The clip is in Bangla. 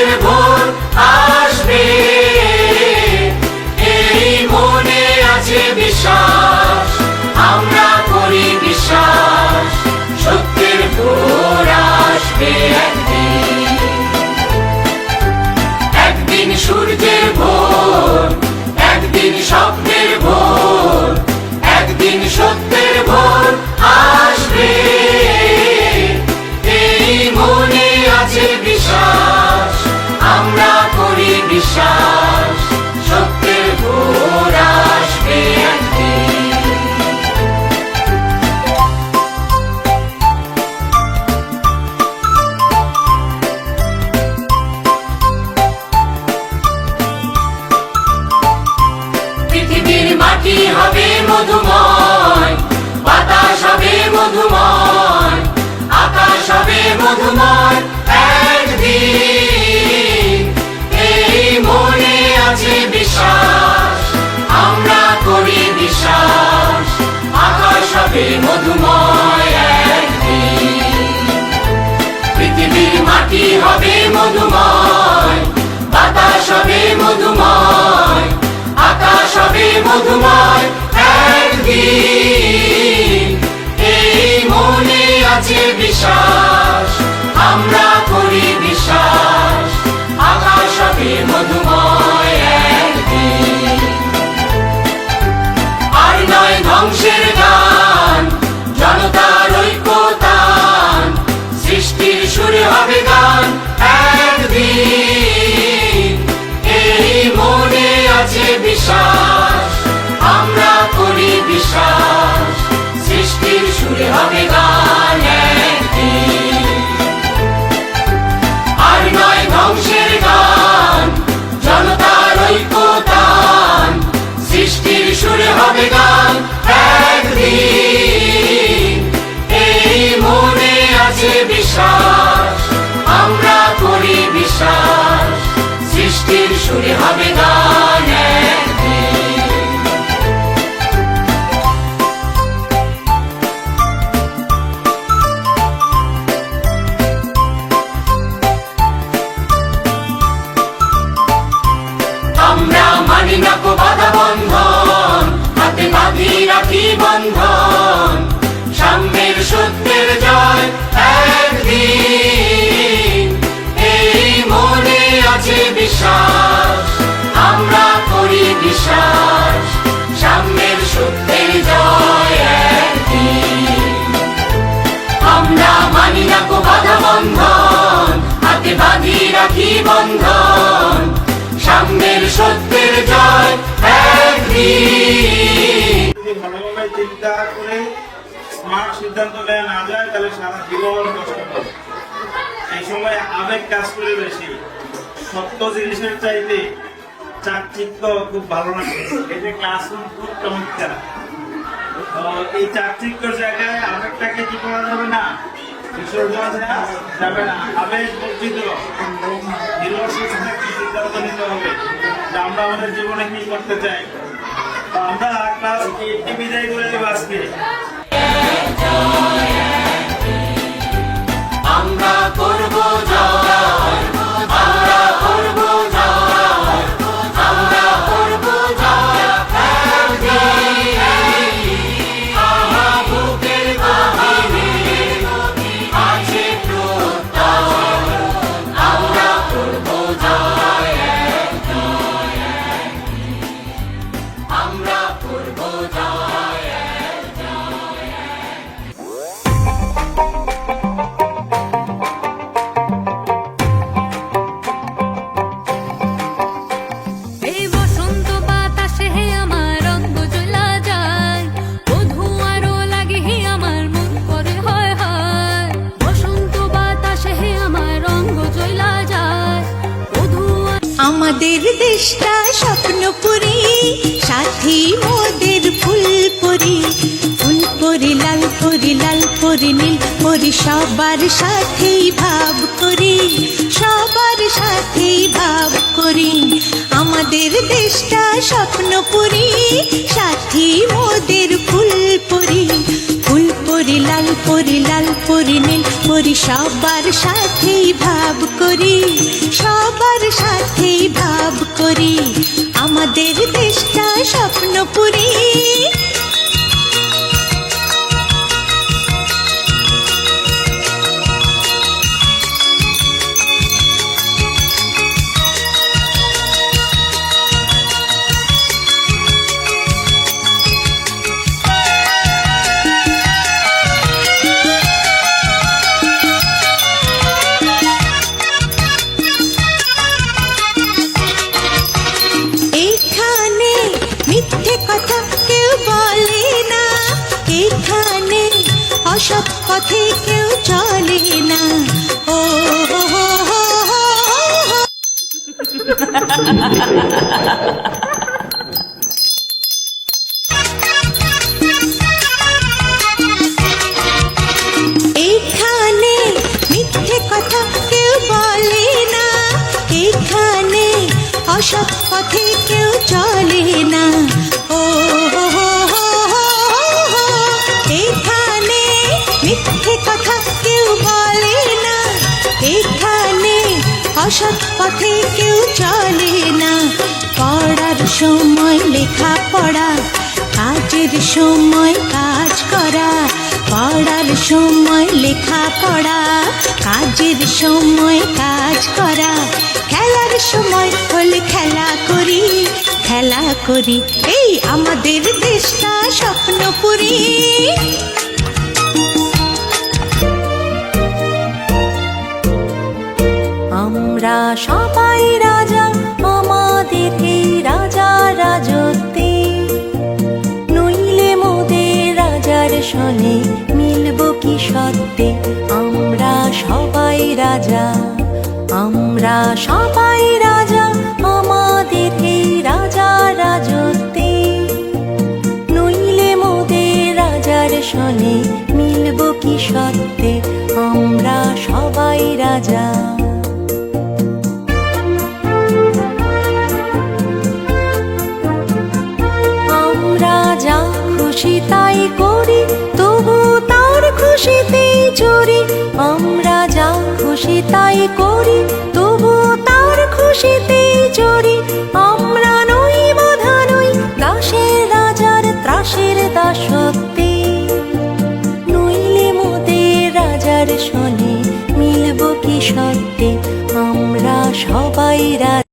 সত্যের ভোর আসবে, এই মনে আছে বিশ্বাস, আমরা করি বিশ্বাস, সত্যের ভোর আসবে একদিন। একদিন সূর্যের ভোর, একদিন স্বপ্নের ভোর, একদিন সত্যের ভোর আসবে, এই মনে আছে বিশ্বাস, আমরা করি বিশ্বাস, সত্যের ভোর আসবে একদিন। পৃথিবীর মাটি হবে মধুময়, বাতাস হবে মধুময়, আকাশ হবে মধুময় একদিন, এই মনে আছে বিশ্বাস, আমরা করি বিশ্বাস, আকাশ হবে মধুময় একদিন। পৃথিবীর মাটি হবে মধুময়, বাতাস হবে মধুময়, আকাশ হবে মধুময় একদিন, এই মনে আছে বিশ্বাস, আমরা করি বিশ্বাস, আকাশ হবে মধুময় একদিন। আর নয় ধ্বংসের গান, জনতার ঐক্যতান, সৃষ্টির সুরে হবে গান একদিন, এই মনে আছে বিশ্বাস, আমরা করি বিশ্বাস, সৃষ্টির সুরে হবে গান একদিন। আর নয় ধ্বংসের গান, জনতার ঐক্যতান, সৃষ্টির সুরে হবে গান একদিন, এই মনে আছে বিশ্বাস, আমরা করি বিশ্বাস, সৃষ্টির সুরে হবে গান একদিন। আমরা মানি না কো বাধা বন্ধন, হাতে বাঁধি রাখি বন্ধন, সাম্যের সত্যের জয় একদিন, এই মনে আছে বিশ্বাস, আমরা করি বিশ্বাস, সাম্যের সত্যের জয় একদিন। আমরা মানি না কো বাধা বন্ধন, হাতে বাঁধি রাখি বন্ধন, সাম্যের সত্যের জয় একদিন। যদি ভালোভাবে চিন্তা করে স্মার্ট সিদ্ধান্ত নেওয়া না যায় তাহলে সারা জীবন কষ্ট হবে। এই সময় আবেগ কাজ করে বেশি, সত্য জিনিসের চাইতে চাকচিক্য খুব ভালো লাগে। এই যে ক্লাসরুম খুব চমৎকার, এই চাকচিক্যর জায়গায় আবেগটাকে কি করা যাবে না, বিসর্জন দেওয়া যাবে না। আবেগ বর্জিত সিদ্ধান্ত নিতে হবে যে আমরা আমাদের জীবনে কি করতে চাই। আমরা ক্লাস 8 বিদায় করে দেবো আজকে। আমরা করব জয়, আমরা করব জয়, আমরা করব জয় একদিন, আমার বুকের গভীরে আছে প্রত্যয়, আমরা করব জয় একদিন, আমরা করব জয় এই বসন্ত বাতাসে হে আমার রঙ জ্বলা যায়, বধূ আরো লাগে হে আমার মন করে হয় হয়। বসন্ত বাতাসে হে আমার রঙ জ্বলা যায়, বধূ আমাদের দেশটা স্বপ্নপুরী, সাথী মোদের ফুলপুরি, ফুলপুরি লাল পরি লাল পরি নীল পরি, সবার সাথেই ভাব করি, সবার সাথেই ভাব করি। আমাদের দেশটা স্বপ্নপুরী, সাথী মোদের ফুলপুরি, ফুলপুরি লাল পরি লাল পরি নীল পরি, সবার সাথেই ভাব করি, সব সবার সাথেই ভাব করি, আমাদের দেশটা স্বপ্নপুরী। এখানে মিথ্যে কথা কেউ বলে না, এখানে অসৎ পথে কেউ চলে না। ও হো হো হো হো হো। এখানে মিথ্যে কথা কেউ বলে না, এখানে অসৎ পথে কেউ চলে না। ও হো হো হো হো হো। এখানে মিথ্যে কথা কেউ বলে না, এখানে অসৎ পথে কেউ চলে না। পড়ার সময় লেখা পড়া, কাজের সময় কাজ করা। পড়ার সময় লেখা পড়া, কাজের সময় কাজ করা। খেলার সময় হলে খেলা করি, খেলা করি। এই আমাদের দেশটা স্বপ্নপুরী। আমরা সবাই রাজা, আমাদের এই রাজা রাজত্বে, নইলে মোদের রাজার সনে মিলব কি সত্যে। আমরা সবাই রাজা, আমরা সবাই রাজা, আমাদের এই রাজা রাজত্বে, নইলে মোদের রাজার সনে মিলব কি সত্যে। আমরা সবাই রাজা। আমরা যা খুশি তাই করি, তবু তার খুশিতেই চড়ি। আমরা যা খুশি তাই করি, তবু তার খুশিতেই চড়ি। আমরা নই বাধা নই দাসের রাজার ত্রাসের দাসত্বে, নইলে মোদের রাজার সনে মিলব কি সত্যে। আমরা সবাই রাজা।